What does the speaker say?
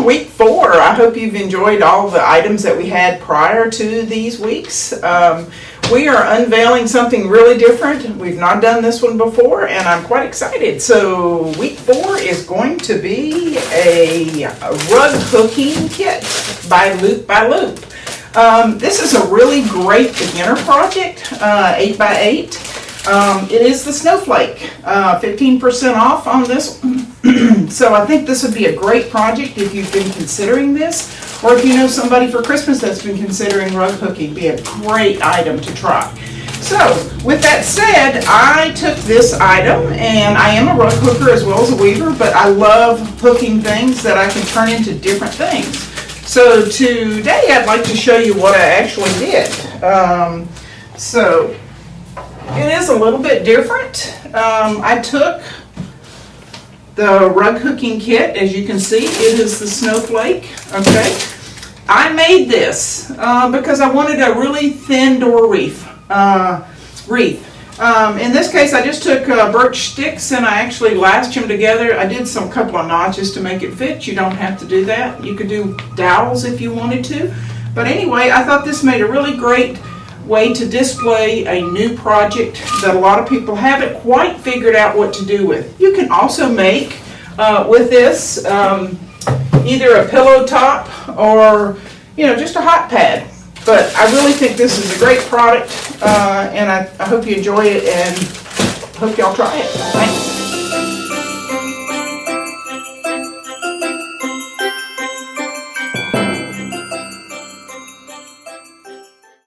week 4. I hope you've enjoyed all the items that we had prior to these weeks. We are unveiling something really different. We've not done this one before, and I'm quite excited. So week 4 is going to be a rug hooking kit by Loop by Loop. This is a really great beginner project, 8x8. It is the Snowflake, 15% off on this one. So I think this would be a great project if you've been considering this, or if you know somebody for Christmas that's been considering rug hooking. Be a great item to try. So with that said, I took this item, and I am a rug hooker as well as a weaver, but I love hooking things that I can turn into different things. So today I'd like to show you what I actually did. So it is a little bit different. I took the rug hooking kit. As you can see, it is the Snowflake. Okay, I made this because I wanted a really thin door wreath. In this case, I just took birch sticks and I actually lashed them together. I did some couple of notches to make it fit. You don't have to do that. You could do dowels if you wanted to. But anyway, I thought this made a really great way to display a new project that a lot of people haven't quite figured out what to do with. You can also make with this either a pillow top or just a hot pad. But I really think this is a great product, and I hope you enjoy it, and hope y'all try it. Thanks.